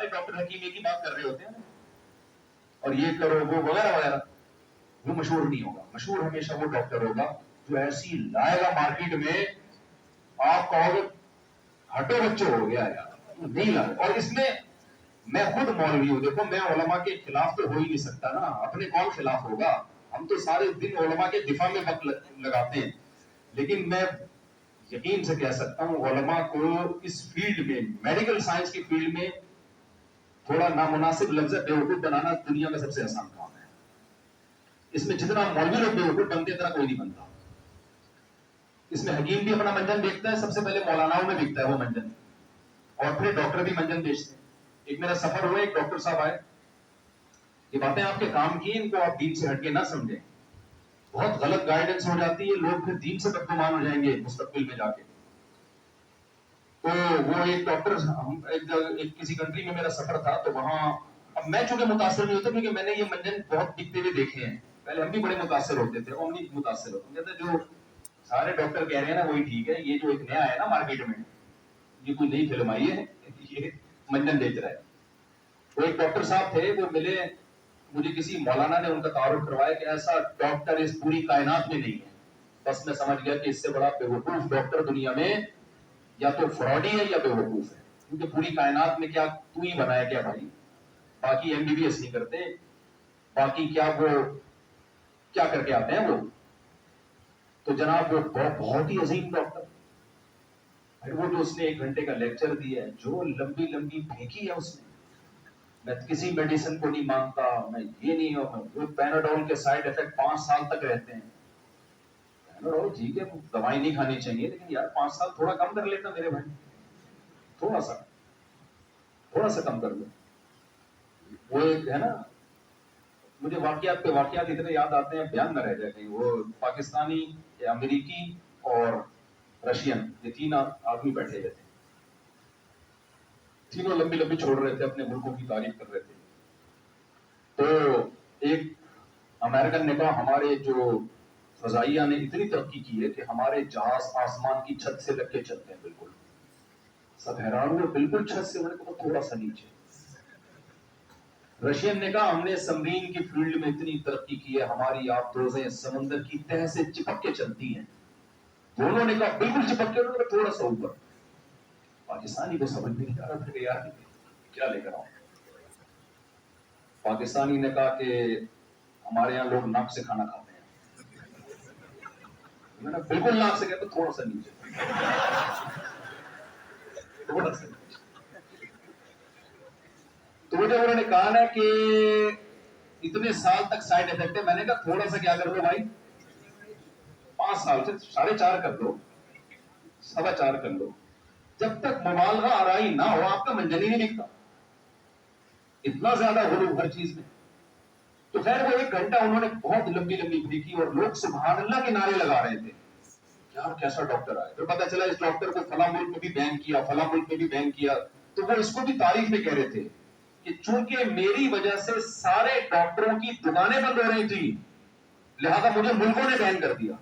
سارے ڈاکٹر حکیم ایک ہی بات کر رہے ہوتے ہیں اور یہ کرو وہ وغیرہ وغیرہ. وہ مشہور نہیں ہوگا. مشہور ہمیشہ وہ ڈاکٹر ہوگا جو ایسی لائے گا مارکیٹ میں آپ کہو گے ہٹو بچوں ہو گیا یار, نہیں لائے. اور اس میں خود مولوی ہوں, دیکھو میں علماء کے خلاف تو ہو ہی نہیں سکتا نا, اپنے کون خلاف ہوگا, ہم تو سارے دن علماء کے دفاع میں وقت لگاتے ہیں. لیکن میں یقین سے کہہ سکتا ہوں علماء کو اس فیلڈ میں, میڈیکل سائنس کی فیلڈ میں تھوڑا نامناسب لفظ بیوقوف بنانا دنیا کا سب سے آسان کام ہے. اس میں جتنا مولوی لوگ بیوقوف بنتے اتنا کوئی نہیں بنتا. اس میں حکیم بھی اپنا منجن بیچتا ہے, سب سے پہلے مولاناؤں میں بکتا ہے وہ منجن, اور پھر ڈاکٹر بھی منجن بیچتے ہیں. ایک میرا سفر ہوا, ایک ڈاکٹر صاحب آئے, یہ باتیں آپ کے کام کی, ان کو آپ دین سے ہٹ کے نہ سمجھیں, بہت غلط گائیڈنس ہو جاتی ہے, لوگ پھر دین سے بدگمان ہو جائیں گے مستقبل میں جا کے. تو وہ ایک ڈاکٹر, ایک کسی کنٹری میں میرا سفر تھا, تو وہاں اب میں چونکہ متاثر نہیں ہوتا کیونکہ میں نے یہ منجن بہت بکتے ہوئے دیکھے ہیں. پہلے ہم بھی بڑے متاثر ہوتے تھے, ہم نہیں متاثر ہوتے, کہتے جو سارے ڈاکٹر کہہ رہے ہیں نا وہی ٹھیک ہے, یہ جو ایک نیا ہے نا مارکیٹ میں, یہ کوئی نئی فلم آئی ہے, یہ منجن بیچ رہا ہے. وہ ایک ڈاکٹر صاحب تھے, وہ ملے مجھے, کسی مولانا نے ان کا تعارف کروایا کہ ایسا ڈاکٹر اس پوری کائنات میں نہیں ہے. بس میں سمجھ گیا کہ اس سے بڑا بیوقوف ڈاکٹر دنیا میں یا تو فراڈی ہے یا بیوقوف ہے, کیونکہ پوری کائنات میں کیا تو ہی بنایا کیا بھائی, باقی ایم بی بی ایس نہیں کرتے, باقی کیا وہ کیا کر کے آتے ہیں وہ. تو جناب وہ بہت ہی عظیم ڈاکٹر, وہ جو اس نے 1 گھنٹے کا لیکچر دیا ہے, جو لمبی لمبی پھینکی ہے اس نے, میں کسی میڈیسن کو نہیں مانتا, میں یہ نہیں ہوں, وہ پیناڈول کے سائیڈ افیکٹ 5 سال تک رہتے ہیں. پیناڈول ٹھیک ہے دوائی نہیں کھانی چاہیے, لیکن یار 5 سال تھوڑا کم کر لیتا میرے بھائی, تھوڑا سا کم کر لو. وہ ایک ہے نا, مجھے واقعات پہ واقعات اتنے یاد آتے ہیں بیان نہ رہ جائے کہیں. وہ پاکستانی, امریکی اور رشین, یہ 3 آدمی بیٹھے ہوئے تھے, تینوں لمبی لمبی چھوڑ رہے تھے, اپنے ملکوں کی تعریف کر رہے تھے. تو ایک امریکن نے کہا ہمارے جو فضائیہ نے اتنی ترقی کی ہے کہ ہمارے جہاز آسمان کی چھت سے لگ کے چلتے ہیں. بالکل سب حیران ہوئے, بالکل چھت سے, انہوں نے کہا تھوڑا سا نیچے. رشین نے کہا ہم نے سمرین کی فیلڈ میں اتنی ترقی کی ہے, ہماری آبدوزیں سمندر کی تہ سے چپک کے چلتی ہیں. دونوں نے کہا بالکل چپک کے, انہوں نے تھوڑا سا اوپر. پاکستانی کو سمجھ میں نہیں آ رہا تھا کہ یار کیا لے کر آؤں. پاکستانی نے کہا کہ ہمارے یہاں لوگ ناک سے کھانا کھاتے ہیں. میں نے بالکل ناک سے کہا تو تھوڑا سا نیچے, تھوڑا سا. تو جب انہوں نے کہا نا کہ اتنے سال تک سائڈ افیکٹ ہے, میں نے کہا تھوڑا سا کیا کر دو بھائی, 5 سال سے 4.5 کر لو, 4.25 کر لو. جب تک مبالغہ آرائی نہ ہو آپ کا منجن ہی نہیں دکھتا, اتنا زیادہ غلو ہر چیز میں. تو خیر وہ 1 گھنٹہ انہوں نے بہت لمبی لمبی پھینکی اور لوگ سبحان اللہ کے نعرے لگا رہے تھے, یار کیسا ڈاکٹر آئے. پھر پتا چلا اس ڈاکٹر کو فلاں ملک میں بھی بین کیا, فلاں ملک میں بھی بین کیا. تو وہ اس کو بھی تعریف میں کہہ رہے تھے کہ چونکہ میری وجہ سے سارے ڈاکٹروں کی دکانیں بند ہو رہی تھی, لہذا مجھے ملکوں نے بین کر دیا.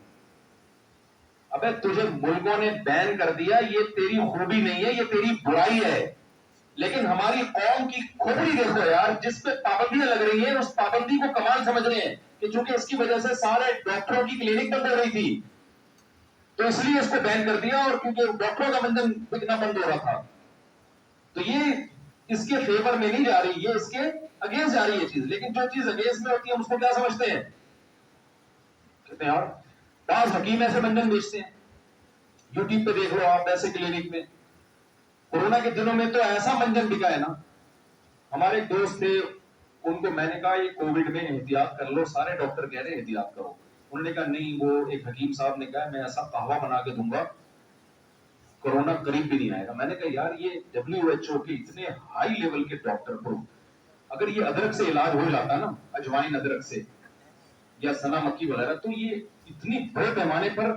ابے تجھے ملکوں نے بین کر دیا یہ تیری خوبی نہیں ہے, یہ تیری برائی ہے. لیکن ہماری قوم کی کھوپڑی دیکھو یار, جس پہ پابندیاں لگ رہی ہیں اس پابندی کو کمال سمجھ رہے ہیں کہ چونکہ اس کی وجہ سے سارے ڈاکٹروں کی کلینک بند ہو رہی تھی تو اس لیے اس کو بین کر دیا, اور کیونکہ ڈاکٹروں کا منجن بکنا بند ہو رہا تھا. تو یہ اس کے فیور میں نہیں جا رہی, یہ اس کے اگینسٹ جا رہی ہے چیز. لیکن جو چیز اگینسٹ میں ہوتی ہے اس کو کیا سمجھتے ہیں, کہتے ہیں یار بعض حکیم ایسے منجن بیچتے ہیں. یوٹیوب پہ دیکھ لو آپ, ایسے کلینک میں کورونا کے دنوں میں تو ایسا منجن بکا ہے نا. ہمارے ایک دوست تھے, ان کو میں نے کہا یہ کووڈ میں احتیاط کر لو, سارے ڈاکٹر کہہ رہے ہیں احتیاط کرو. انہوں نے کہا نہیں, وہ ایک حکیم صاحب نے کہا میں ایسا قہوہ بنا کے دوں گا کورونا قریب بھی نہیں آئے گا. میں نے کہا یار یہ WHO کے اتنے ہائی لیول کے ڈاکٹر کو اگر یہ ادرک سے علاج ہو جاتا نا, اجوائن ادرک سے یا سنا مکی وغیرہ, تو یہ اتنی بڑے پیمانے پر.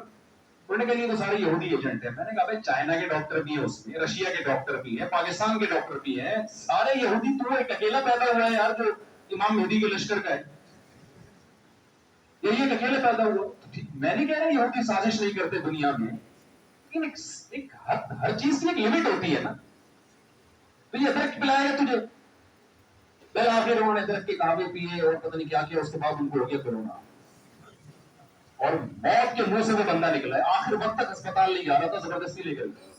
انہوں نے کہا یہ تو سارے یہودی ایجنٹ ہیں. میں نے کہا بھائی چائنا کے ڈاکٹر بھی ہیں اس میں, رشیا کے ڈاکٹر بھی ہیں, پاکستان کے ڈاکٹر بھی ہیں, سارے یہودی. تو ایک اکیلا پیدا ہوا ہے یار جو امام مہدی کے لشکر کا ہے, یہ ایک اکیلے پیدا ہوا. میں نہیں کہہ رہا یہودی سازش نہیں کرتے دنیا میں, لیکن ہر چیز کی ایک لمٹ ہوتی ہے نا. تو یہ ادرک پلائے گا تجھے, پھر آخر انہوں نے درخت کے کعبے پیے اور پتہ نہیں کیا کیا، اس کے بعد ان کو ہو گیا کورونا اور موت کے منہ سے وہ بندہ نکلا ہے، آخر وقت تک اسپتال نہیں جا رہا تھا، زبردستی لے کر گیا۔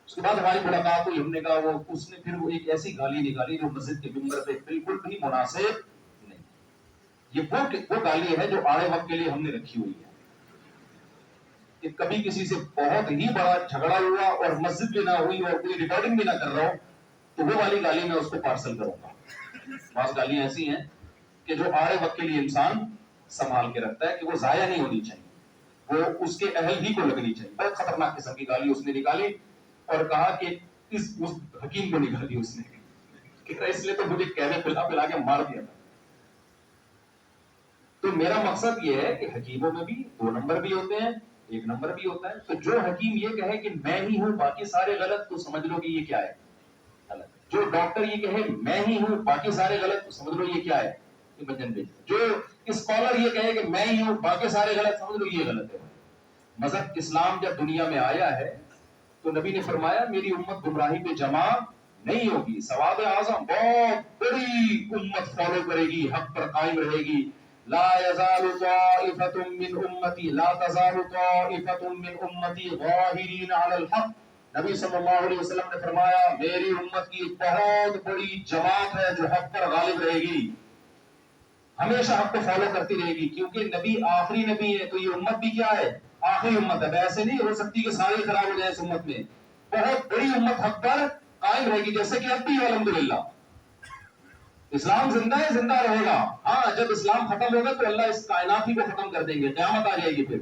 اس کے بعد ہماری ملاقات ہوئی، ہم نے کہا اس نے پھر وہ ایک ایسی گالی نکالی جو مسجد کے ممبر پہ بالکل بھی مناسب نہیں۔ یہ وہ گالی ہے جو آڑے وقت کے لیے ہم نے رکھی ہوئی ہے کہ کبھی کسی سے بہت ہی بڑا جھگڑا ہوا اور مسجد بھی نہ ہوئی اور کوئی ریکارڈنگ بھی نہ کر رہا ہو تو وہ والی گالی میں اس کو پارسل کروں گا۔ بعض گالیاں ایسی ہیں کہ جو آڑے وقت کے لیے انسان سنبھال کے رکھتا ہے کہ وہ ضائع نہیں ہونی چاہیے، وہ اس کے اہل ہی کو لگنی چاہیے۔ بہت خطرناک قسم کی گالی اس نے نکالی اور کہا کہ اس حکیم کو نکالی اس نے کہ اس لیے تو مجھے کہنے پلا پلا کے مار دیا تھا۔ تو میرا مقصد یہ ہے کہ حکیموں میں بھی 2 نمبر بھی ہوتے ہیں، 1 نمبر بھی ہوتا ہے۔ تو جو حکیم یہ کہے کہ میں ہی ہوں باقی سارے غلط، تو سمجھ لو کہ یہ کیا ہے؟ غلط۔ جو ڈاکٹر یہ کہے میں ہی ہوں باقی سارے غلط، تو سمجھ لو یہ کیا ہے؟ جو اسکالر یہ کہے کہ میں ہی ہوں باقی سارے غلط، سمجھ لو یہ غلط ہے۔ مذہب اسلام جب دنیا میں آیا ہے تو نبی نے فرمایا میری امت گمراہی پہ جمع نہیں ہوگی، سواد اعظم بہت بڑی امت فالو کرے گی، حق پر قائم رہے گی۔ لا يزال طائفة من امتی لا تزال طائفة من امتی ظاہرین علی الحق۔ نبی صلی اللہ علیہ وسلم نے فرمایا میری امت کی بہت بڑی جماعت ہے جو حق پر غالب رہے گی، ہمیشہ حق کو فالو کرتی رہے گی، کیونکہ نبی آخری نبی ہے تو یہ امت بھی کیا ہے؟ آخری امت ہے۔ ایسے نہیں ہو سکتی کہ سارے خراب ہو جائیں اس امت میں، بہت بڑی امت حق پر قائم رہے گی، جیسے کہ اب بھی الحمدللہ اسلام زندہ ہے، زندہ رہے گا۔ ہاں جب اسلام ختم ہوگا تو اللہ اس کائنات ہی کو ختم کر دیں گے، قیامت آ جائے گی پھر۔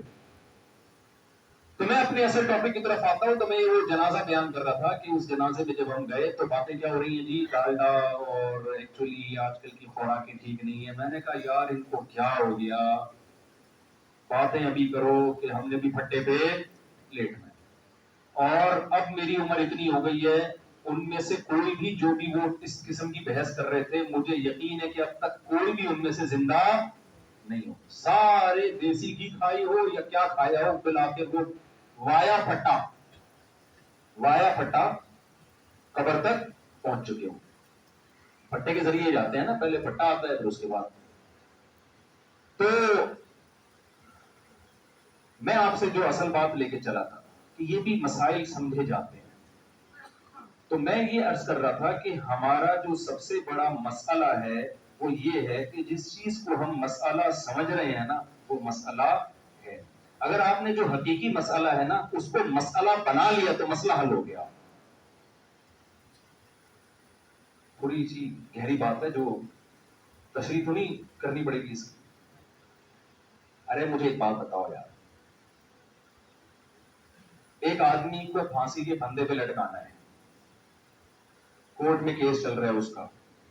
تو میں اپنے اصل ٹاپک کی طرف آتا ہوں۔ تو میں وہ جنازہ بیان کر رہا تھا کہ اس جنازے میں جب ہم گئے تو باتیں کیا ہو رہی ہیں جی، ڈالڈا اور ایکچولی آج کل کی خوراکیں ٹھیک نہیں ہے۔ میں نے کہا یار ان کو کیا ہو گیا، باتیں ابھی کرو کہ ہم نے بھی پھٹے پہ لیٹنا ہے۔ اور اب میری عمر اتنی ہو گئی ہے، ان میں سے کوئی بھی جو بھی وہ اس قسم کی بحث کر رہے تھے، مجھے یقین ہے کہ اب تک کوئی بھی ان میں سے زندہ نہیں ہو۔ سارے دیسی گھی کھائی ہو یا کیا کھایا ہو، بالآخر وہ وایا پھٹا قبر تک پہنچ چکے ہوں۔ پھٹے کے ذریعے جاتے ہیں نا، پہلے پھٹا آتا ہے پھر اس کے بعد۔ تو میں آپ سے جو اصل بات لے کے چلا تھا کہ یہ بھی مسائل سمجھے جاتے ہیں۔ تو میں یہ عرض کر رہا تھا کہ ہمارا جو سب سے بڑا مسئلہ ہے وہ یہ ہے کہ جس چیز کو ہم مسئلہ سمجھ رہے ہیں نا وہ مسئلہ ہے۔ اگر آپ نے جو حقیقی مسئلہ ہے نا اس کو مسئلہ بنا لیا تو مسئلہ حل ہو گیا۔ تھوڑی سی گہری بات ہے جو تشریح تو نہیں کرنی پڑے گی اس کی۔ ارے مجھے ایک بات بتاؤ یار، ایک آدمی کو پھانسی کے پھندے پہ لٹکانا ہے، کورٹ میں کیس چل رہا ہے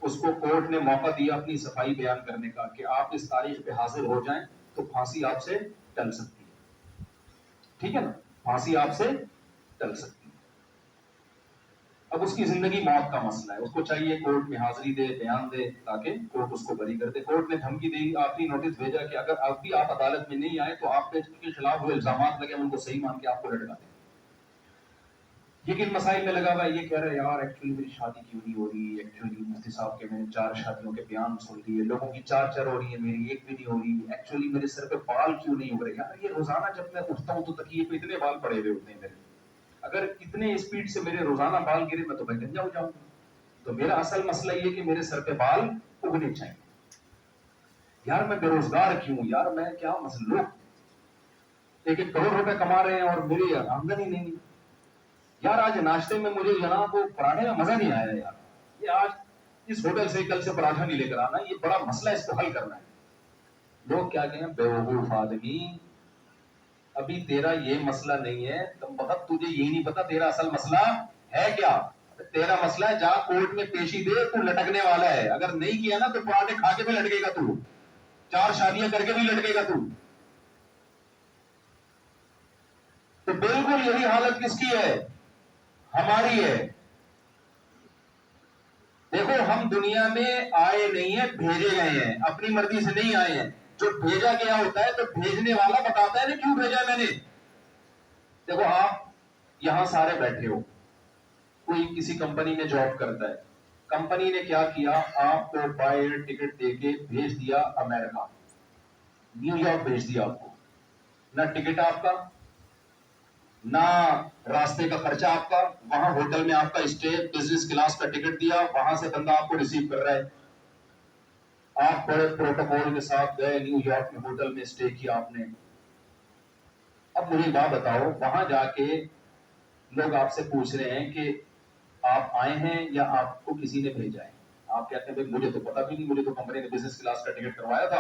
اس کو کورٹ نے موقع دیا اپنی صفائی بیان کرنے کا کہ آپ اس تاریخ پہ حاضر ہو جائیں تو پھانسی آپ سے ٹل سکتی ہے، ٹھیک ہے نا، پھانسی آپ سے ٹل سکتی ہے۔ اب اس کی زندگی موت کا مسئلہ ہے، اس کو چاہیے کورٹ میں حاضری دے، بیان دے تاکہ کورٹ اس کو بری کر دے۔ کورٹ نے دھمکی دی، آخری نوٹس بھیجا کہ اگر اب بھی آپ عدالت میں نہیں آئے تو آپ کے خلاف جو الزامات لگے ان کو صحیح مان کے آپ کو لٹکا دیں۔ یہ کن مسائل میں لگا ہوا ہے؟ یہ کہہ رہا ہے یار ایکچولی میری شادی کیوں نہیں ہو رہی، ایکچولی مفتی صاحب کے میں نے 4 شادیوں کے بیان سن لیے، لوگوں کی 4 ہو رہی ہے، میری ایک بھی نہیں ہو رہی، ایکچولی میرے سر پہ بال کیوں نہیں ہو رہے۔ یار یہ روزانہ جب میں اٹھتا ہوں تو تکیے پہ اتنے بال پڑے ہوئے ہوتے ہیں میرے، اگر اتنے اسپیڈ سے میرے روزانہ بال گرے میں تو میں گنجا ہو جاؤں گا۔ تو میرا اصل مسئلہ یہ کہ میرے سر پہ بال اگنے چاہیے۔ یار میں بے روزگار کیوں، یار میں کیا مسئلہ، لوگ 1 کروڑ روپے کما رہے ہیں اور میری آمدنی نہیں۔ یار آج ناشتے میں مجھے جناب وہ پراٹھے کا مزہ نہیں آیا یار، یہ آج اس ہوٹل سے کل سے پراٹھا نہیں لے کر آنا، یہ بڑا مسئلہ، اس کو حل کرنا ہے۔ لوگ کیا کہیں بیوقوف آدمی، ابھی تیرا یہ مسئلہ نہیں ہے، تم وقت تجھے یہ نہیں پتا تیرا اصل مسئلہ ہے کیا۔ تیرا مسئلہ ہے جا کورٹ میں پیشی دے، تو لٹکنے والا ہے، اگر نہیں کیا نا تو پراٹھے کھا کے بھی لٹکے گا، تو 4 شادیاں کر کے بھی لٹکے گا تو۔ تو بالکل یہی حالت کس کی ہے؟ ہماری ہے۔ دیکھو ہم دنیا میں آئے نہیں ہیں، بھیجے گئے ہیں، اپنی مرضی سے نہیں آئے ہیں۔ جو بھیجا گیا ہوتا ہے تو بھیجنے والا بتاتا ہے نا کیوں بھیجا میں نے۔ دیکھو آپ یہاں سارے بیٹھے ہو، کوئی کسی کمپنی میں جاب کرتا ہے، کمپنی نے کیا کیا, آپ کو بائی ایئر ٹکٹ دے کے بھیج دیا امریکہ, نیو یارک بھیج دیا آپ کو. نہ ٹکٹ آپ کا, نہ راستے کا خرچہ آپ کا, وہاں ہوٹل میں آپ کا اسٹے, بزنس کلاس کا ٹکٹ دیا, وہاں سے بندہ آپ کو ریسیو کر رہا ہے. آپ بڑے پروٹوکول کے ساتھ گئے نیو یارک میں, ہوٹل میں اسٹے کیا آپ نے. اب مجھے بات بتاؤ, وہاں جا کے لوگ آپ سے پوچھ رہے ہیں کہ آپ آئے ہیں یا آپ کو کسی نے بھیجا ہے. آپ کہتے ہیں بھائی مجھے تو پتا بھی نہیں, مجھے تو کمپنی نے بزنس کلاس کا ٹکٹ کروایا تھا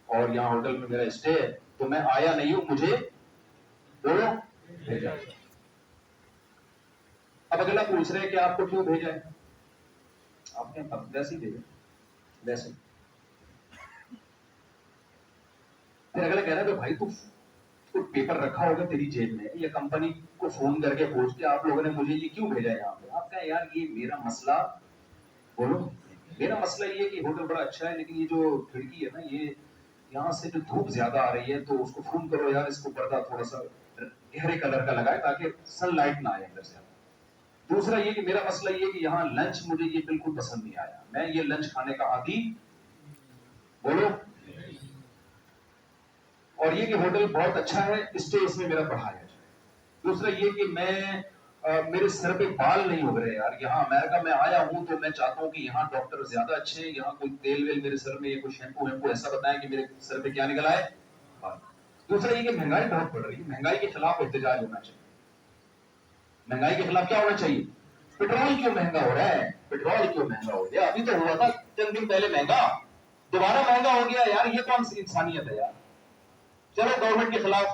اور یہاں ہوٹل میں میرا اسٹے ہے, تو میں آیا نہیں ہوں, مجھے بولو بھیجا. اب اگلا پوچھ رہے ہیں کہ آپ کو کیوں بھیجا ہے, آپ نے ویسے ہی بھیجا, ویسے. پھر اگلا کہہ رہا ہے کہ بھائی تو پیپر رکھا ہوگا تیری جیب میں, یا کمپنی کو فون کر کے پوچھ کے آپ لوگوں نے مجھے یہ کیوں بھیجا ہے یہاں پہ. آپ کہا یار یہ میرا مسئلہ, بولو میرا مسئلہ یہ ہے کہ ہوٹل بڑا اچھا ہے, لیکن یہ جو کھڑکی ہے نا, یہ یہاں سے جو دھوپ زیادہ آ رہی ہے, تو اس کو فون کرو یار, اس کو پردہ تھوڑا سا گہرے کلر کا لگائے تاکہ سن لائٹ نہ آئے اندر سے. دوسرا یہ کہ میرا مسئلہ یہ کہ یہاں لنچ مجھے یہ بالکل پسند نہیں آیا, میں یہ لنچ کھانے کا عادی, بولو. اور یہ کہ ہوٹل بہت اچھا ہے, اسٹے اس میں میرا بڑھایا جائے. دوسرا یہ کہ میرے سر پہ بال نہیں ہو رہے یار, یہاں امریکہ میں آیا ہوں تو میں چاہتا ہوں کہ یہاں ڈاکٹر زیادہ اچھے ہیں, یہاں کوئی تیل ویل میرے سر میں یا کوئی شیمپو ویمپو ایسا بتائیں کہ میرے سر پہ کیا نکل آئے. دوسرا یہ کہ مہنگائی بہت بڑھ رہی ہے, مہنگائی کے خلاف احتجاج ہونا چاہیے. مہنگائی کے خلاف کیا ہونا چاہیے؟ پیٹرول کیوں مہنگا ہو رہا ہے, پیٹرول کیوں مہنگا ہو گیا, ابھی تو ہوا تھا چند دن پہلے مہنگا, دوبارہ مہنگا ہو گیا یار, یہ کون سی انسانیت ہے یار. چلو گورنمنٹ کے خلاف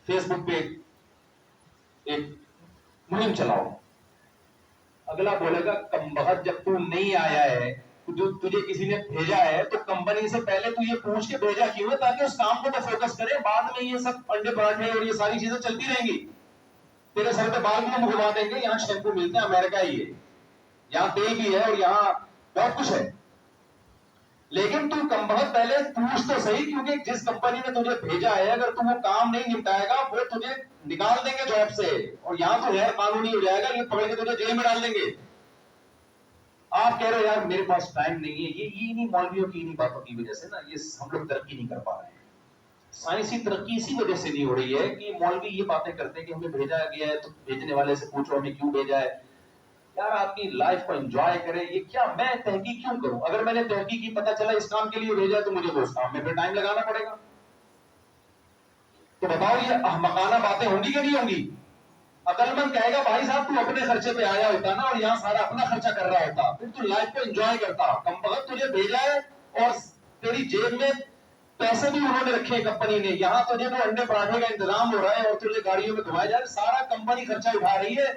فیس بک پہ ایک مہم چلاؤ. اگلا بولے گا کم بخت, جب تو نہیں آیا ہے, جو تجھے کسی نے بھیجا ہے, تو کمپنی سے پہلے تو یہ پوچھ کے بھیجا کیوں ہے, تاکہ اس کام کو تو فوکس کرے, بعد میں یہ سب انڈے پراٹھے اور یہ ساری چیزیں چلتی رہیں گی. تیرے سر پہ بال بھی گھما دیں گے, یہاں شیمپو ملتے ہیں امریکہ ہی ہے, یہاں تیل بھی ہے اور یہاں بہت کچھ ہے. لیکن تو کم بہت پہلے پوچھ تو صحیح, کیونکہ جس کمپنی نے تجھے بھیجا ہے, اگر تم وہ کام نہیں نپٹائے گا, وہ تجھے نکال دیں گے جاب سے, اور یہاں تو غیر قانونی ہو جائے گا, یہ پکڑ کے تجھے جیل میں ڈال دیں گے. آپ کہہ رہے ہو یار میرے پاس ٹائم نہیں ہے, یہ انہیں مولویوں کی انہیں باتوں کی وجہ سے نا, یہ ہم لوگ ترقی نہیں کر پا رہے ہیں. سائنسی ترقی اسی وجہ سے نہیں ہو رہی ہے کہ مولوی یہ باتیں کرتے ہیں کہ ہمیں بھیجا گیا ہے, تو بھیجنے والے سے پوچھو ہمیں کیوں بھیجا ہے. یار آپ کی لائف کو انجوائے کریں, یہ کیا میں تحقیق کیوں کروں, اگر میں نے تحقیق کی پتا چلا اس کام کے لیے بھیجا تو مجھے اس کام میں پھر ٹائم لگانا پڑے گا. تو بتاؤ یہ احمقانہ باتیں ہوں گی کہ نہیں ہوں گی. عقل مند کہے گا بھائی صاحب تو اپنے خرچے پہ آیا ہوتا نا, اور یہاں سارا اپنا خرچہ کر رہا ہوتا, پھر تو لائف کو انجوائے کرتا. کم وقت تجھے بھیجا ہے اور تیری جیب میں پیسے بھی انہوں نے رکھے کمپنی نے, یہاں تجھے تو انڈے پراٹھے کا انتظام ہو رہا ہے اور تجھے گاڑیوں میں گھمایا جا رہا ہے, سارا کمپنی خرچہ اٹھا رہی ہے.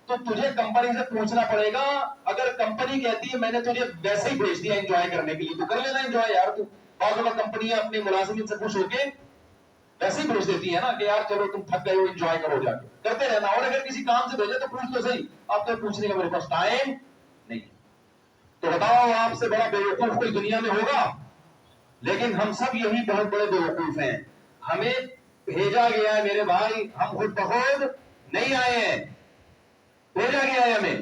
تو تجھے کمپنی سے پوچھنا پڑے گا, اگر کمپنی کہتی ہے میں نے تجھے ویسے ہی بھیج دیا انجوائے کرنے کے لیے, تو کر لینا انجوائے یار. تو بعض اوقات کمپنیاں اپنے ملازمین سے خوش ہو کے ویسے ہی بھیج دیتی ہے نا کہ یار چلو تم تھک گئے ہو, انجوائے کرو, جا کے کرتے رہنا. اور اگر کسی کام سے بھیجے تو پوچھ تو صحیح, آپ تو پوچھنے کا میرے پاس ٹائم نہیں. تو بتاؤ آپ سے بڑا بیوقوف کوئی دنیا میں ہوگا؟ لیکن ہم سب یہی بہت بڑے بیوقوف ہیں. ہمیں بھیجا گیا ہے میرے بھائی, ہم خود بخود نہیں آئے ہیں, بھیجا گیا ہے ہمیں.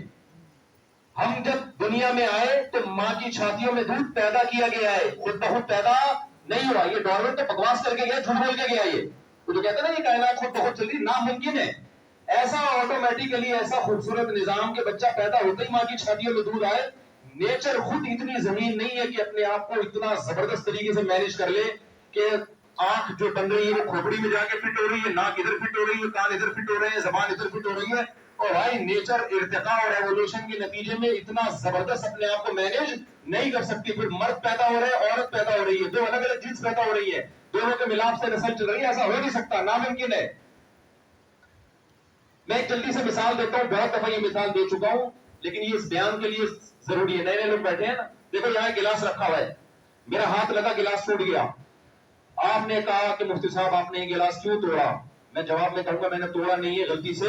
ہم جب دنیا میں آئے تو ماں کی چھاتیوں میں دودھ پیدا کیا گیا ہے, خود بخود پیدا نہیں ہوا. یہ ڈاروین تو بکواس کر کے گیا, جھوٹ بول کے گیا. یہ تو جو کہتے ہیں نا یہ کائنات خود بخود چل رہی, ناممکن ہے. ایسا آٹومیٹیکلی ایسا خوبصورت نظام کے بچہ پیدا ہوتے ہی ماں کی چھاتیوں میں دودھ آئے. نیچر خود اتنی زمین نہیں ہے کہ اپنے آپ کو اتنا زبردست طریقے سے مینج کر لے کہ آنکھ جو بن رہی ہے وہ کھوپڑی میں جا کے فٹ ہو رہی ہے, ناک ادھر فٹ ہو رہی ہے, کان ادھر فٹ ہو رہے ہیں, زبان ادھر فٹ ہو رہی ہے. اور بھائی نیچر ارتقاء اور ایوولوشن کے نتیجے میں اتنا زبردست اپنے آپ کو مینج نہیں کر سکتی. پھر مرد پیدا ہو رہے ہیں, عورت پیدا ہو رہی ہے, دو الگ الگ جنس پیدا ہو رہی ہے, دونوں کے ملاپ سے نسل چل رہی ہے. ایسا ہو نہیں سکتا, ناممکن ہے. میں ایک جلدی سے مثال دیتا ہوں, بہت دفعہ یہ مثال دے چکا ہوں, لیکن یہ اس بیان کے لیے ضروری ہے. نئے نئے لوگ بیٹھے ہیں نا, دیکھو یہاں گلاس رکھا ہوا ہے, میرا ہاتھ لگا, گلاس ٹوٹ گیا. آپ نے کہا کہ مفتی صاحب آپ نے یہ گلاس کیوں توڑا؟ میں جواب میں کہوں گا میں نے توڑا نہیں ہے, غلطی سے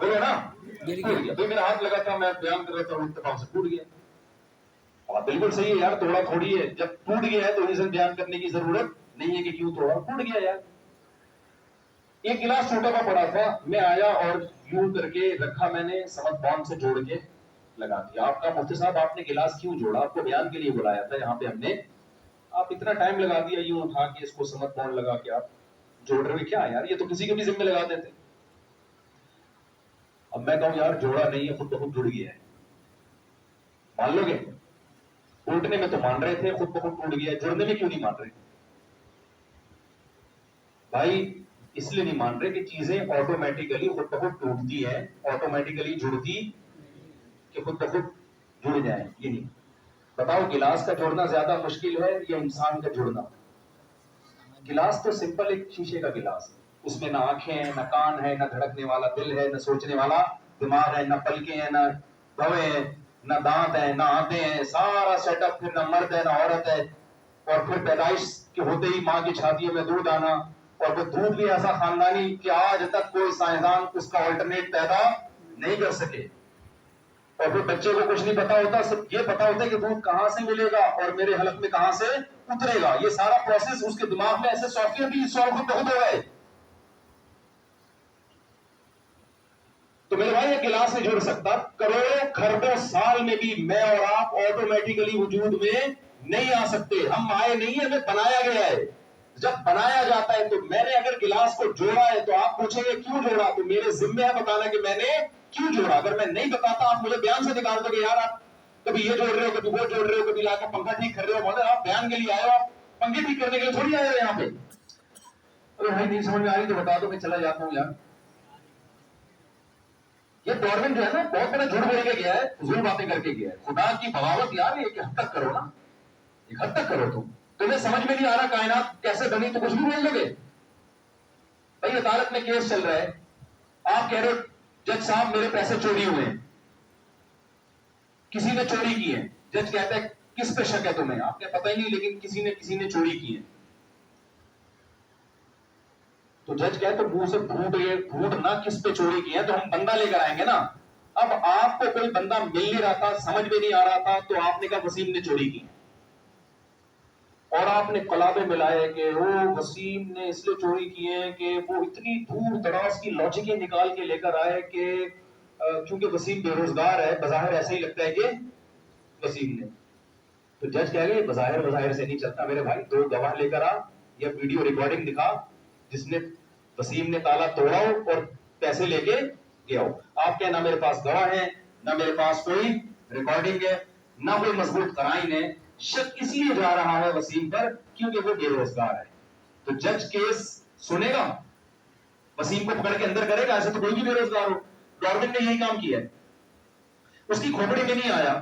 بولو نا ٹوٹ گیا. تو میرا ہاتھ لگا تھا, میں بیان کر رہا تھا, اتفاق سے ٹوٹ گیا. اور بالکل صحیح ہے یار, توڑا تھوڑی ہے, جب ٹوٹ گیا ہے تو ریزن بیان کرنے کی ضرورت نہیں ہے کہ کیوں توڑا, ٹوٹ گیا یار. ایک گلاس ٹوٹا ہوا پڑا تھا, میں آیا اور یوں کر کے رکھا میں نے سمت بام سے جوڑ کے, لگا دیا. آپ کا مفتی صاحب آپ نے گلاس کیوں جوڑا؟ آپ کو بیان کے لیے بلایا تھا یہاں پہ ہم نے, آپ اتنا ٹائم لگا دیا یوں اٹھا کے اس کو سمت بونڈ لگا کے آپ جوڑ رہے کیا یار, یہ تو کسی کے بھی ذمہ لگا دیتے. اب میں کہوں یار جوڑا نہیں ہے, خود بخود جڑ گیا ہے, مان لو گے؟ ٹوٹنے میں تو مان رہے تھے, خود بخود ٹوٹ گیا ہے, جڑنے میں کیوں نہیں مان رہے بھائی؟ اس لیے نہیں مان رہے کہ چیزیں آٹومیٹیکلی خود بخود ٹوٹتی ہیں, آٹومیٹیکلی جڑتی کہ خود بخود جڑ جائیں, یہ نہیں. بتاؤ گلاس کا جوڑنا زیادہ مشکل ہے یا انسان کا جڑنا؟ گلاس تو سمپل ایک شیشے کا گلاس ہے, اس میں نہ آنکھیں ہیں, نہ کان ہے, نہ دھڑکنے والا دل ہے, نہ سوچنے والا دماغ ہے, نہ پلکیں ہیں, نہ بھویں ہیں, نہ دانت ہیں, نہ آنتیں ہیں, سارا سیٹ اپ. پھر نہ مرد ہے نہ عورت ہے, اور پھر پیدائش کے ہوتے ہی ماں کی چھاتیوں میں دودھ آنا, اور وہ دودھ بھی ایسا خاندانی کہ آج تک کوئی سائنسدان اس کا آلٹرنیٹ پیدا نہیں کر سکے. اور پھر بچے کو کچھ نہیں پتا ہوتا, صرف یہ پتا ہوتا ہے کہ دودھ کہاں سے ملے گا اور میرے حلق میں کہاں سے اترے گا. یہ سارا پروسیس اس کے دماغ میں ایسے سافٹ ویئر بھی انسٹال خود بخود ہو گئے. تو میرے بھائی یہ گلاس نہیں جڑ سکتا, کروڑوں کھربوں سال میں بھی میں اور آپ آٹومیٹیکلی وجود میں نہیں آ سکتے. ہم آئے نہیں ہیں, ہمیں بنایا گیا ہے. جب بنایا جاتا ہے تو میں نے اگر گلاس کو جوڑا ہے تو آپ پوچھیں گے کیوں جوڑا, تو میرے ذمہ ہے بتانا کہ میں نے کیوں جوڑا. اگر میں نہیں بتاتا آپ مجھے بیان سے نکال دو کہ یار آپ کبھی یہ جوڑ رہے ہو, کبھی وہ جوڑ رہے ہو, کبھی لا کے پنکھا ٹھیک کر رہے ہو. مگر آپ بیان کے لیے آئے ہو, آپ پنکھے ٹھیک کرنے کے لیے تھوڑی آئے ہو یہاں پہ. ارے بھائی نہیں سمجھ میں آ رہی تو بتا دو, میں چلا جاتا ہوں یار. یہ گورنمنٹ جو ہے نا بہت بڑا جھوٹ بول کے گیا ہے, فضول باتیں کر کے گیا ہے. خدا کی بغاوت یار ایک حد تک کرو نا, ایک حد تک کرو. تمہیں سمجھ میں نہیں آ رہا کائنات کیسے بنی تو کچھ بھی بول لو گے. بھائی عدالت میں کیس چل رہا ہے, آپ کہہ رہے ہو جج صاحب میرے پیسے چوری ہوئے ہیں, کسی نے چوری کی ہے. جج کہتا ہے کس پہ شک ہے تمہیں؟ آپ کو پتہ ہی نہیں, لیکن کسی نے چوری کی ہے. تو جج کہتا ہے منہ سے پھوٹ نہ کس پہ چوری کی ہے, تو ہم بندہ لے کر آئیں گے نا. اب آپ کو کوئی بندہ مل نہیں رہا تھا, سمجھ میں نہیں آ رہا تھا, تو آپ نے کہا وسیم نے چوری کی, اور آپ نے کلابے ملائے کہ وہ وسیم نے اس لیے چوری کی ہے کہ وہ اتنی دور دراز کی لاجکیں نکال کے لے کر آئے کہ کیونکہ وسیم بے روزگار ہے, بظاہر ایسا ہی لگتا ہے کہ وسیم نے. تو جج کہہ گئے بظاہر سے نہیں چلتا میرے بھائی, 2 گواہ لے کر آ یا ویڈیو ریکارڈنگ دکھا جس نے وسیم نے تالا توڑا ہو اور پیسے لے کے گیا ہو. آپ کیا نہ میرے پاس گواہ ہے, نہ میرے پاس کوئی ریکارڈنگ ہے, نہ کوئی مضبوط قرائن ہے. شک اس لیے جا رہا ہے وسیم پر کیونکہ وہ بے روزگار ہے. تو جج کیس سنے گا, وسیم کو پکڑ کے اندر کرے گا؟ ایسے تو کوئی بھی بے روزگار ہو. گورنمنٹ نے یہی کام کیا ہے. اس کی کھوپڑی میں نہیں آیا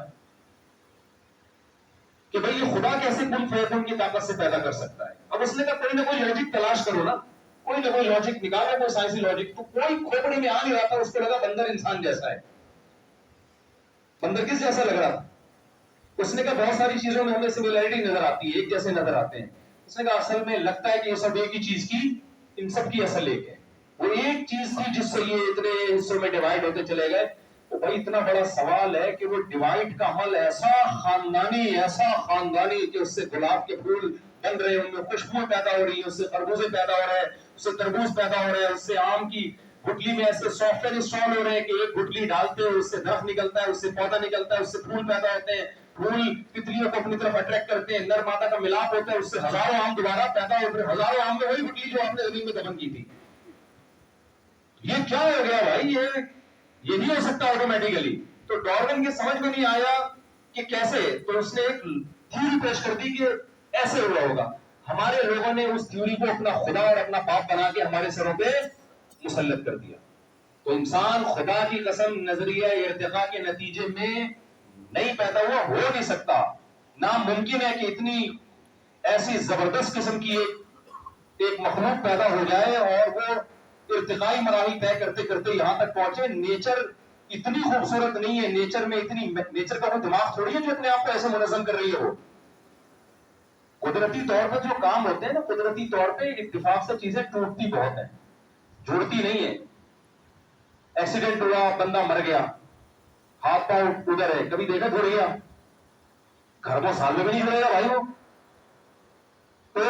کہ بھئی یہ خدا کیسے کل فیضون کی طاقت سے پیدا کر سکتا ہے. اب اس نے کہا کوئی نہ کوئی لاجک تلاش کرو نا, کوئی نہ کوئی لاجک نکالا, کوئی سائنسی لاجک. تو کوئی کھوپڑی میں آ نہیں رہا تھا, اس کو لگا بندر انسان جیسا ہے. بندر کس جیسا لگ رہا تھا؟ اس نے کہا بہت ساری چیزوں میں ہمیں سملیرٹی نظر آتی ہے, ایک جیسے نظر آتے ہیں. اس نے کہا اصل میں لگتا ہے کہ یہ سب ایک ہی چیز کی, ان سب کی اصل ایک ہے. وہ ایک چیز تھی جس سے یہ اتنے حصوں میں ڈیوائڈ ہوتے چلے گئے. تو بھائی اتنا بڑا سوال ہے کہ وہ ڈیوائڈ کا عمل ایسا خاندانی کہ اس سے گلاب کے پھول بن رہے ہیں, ان میں خوشبو پیدا ہو رہی ہے, اس سے خربوزے پیدا ہو رہے ہیں, اس سے تربوز پیدا ہو رہے ہیں, اس سے آم کی گٹلی میں ایسے سافٹ ویئر انسٹال ہو رہے ہیں کہ ایک گٹلی ڈالتے ہیں اس سے درخت نکلتا ہے, اس سے پودا نکلتا ہے, اس سے پھول پیدا ہوتے ہیں, پھول تتلیوں کو اپنی طرف اٹریکٹ کرتے ہیں, نر مادہ کا ملاپ ہوتا ہے, اس سے ہزاروں آم دوبارہ پیدا ہوتے ہیں, ہزاروں آم میں وہی گٹلی جو آپ نے زمین میں دفن کی تھی. یہ کیا ہو گیا بھائی؟ یہ نہیں ہو سکتا آٹومیٹیکلی. تو ڈارون کے سمجھ میں نہیں آیا کہ کیسے, تو اس نے ایک تھیوری پیش کر دی کہ ایسے ہوا ہوگا. ہمارے لوگوں نے اس تھیوری کو اپنا خدا اور اپنا باپ بنا کے ہمارے سروں پہ مسلط کر دیا. تو انسان خدا کی قسم نظریہ ارتقاء کے نتیجے میں نہیں پیدا ہوا, ہو نہیں سکتا. ناممکن ہے کہ اتنی ایسی زبردست قسم کی ایک مخلوق پیدا ہو جائے اور وہ ارتقائی مراحل طے کرتے کرتے یہاں تک پہنچے. نیچر اتنی خوبصورت نہیں ہے, نیچر کا وہ دماغ تھوڑی ہے جو اپنے آپ کو ایسے منظم کر رہی ہے. وہ قدرتی طور پر جو کام ہوتے ہیں نا, قدرتی طور پہ اتفاق سے چیزیں ٹوٹتی بہت ہیں, جڑتی نہیں ہے. ایکسیڈنٹ ہوا, بندہ مر گیا, ہاتھ پاؤں ادھر ہے, کبھی دیکھا جڑ گیا؟ گھر کو سال میں بھی نہیں جڑے گا بھائی وہ تو.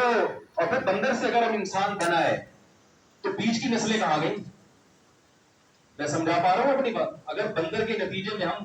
اور پھر بندر سے اگر ہم انسان بنا ہے تو بیچ کی نسلیں کہاں گئی؟ میں سمجھا پا رہا ہوں اپنی بات. اگر بندر کے نتیجے میں ہم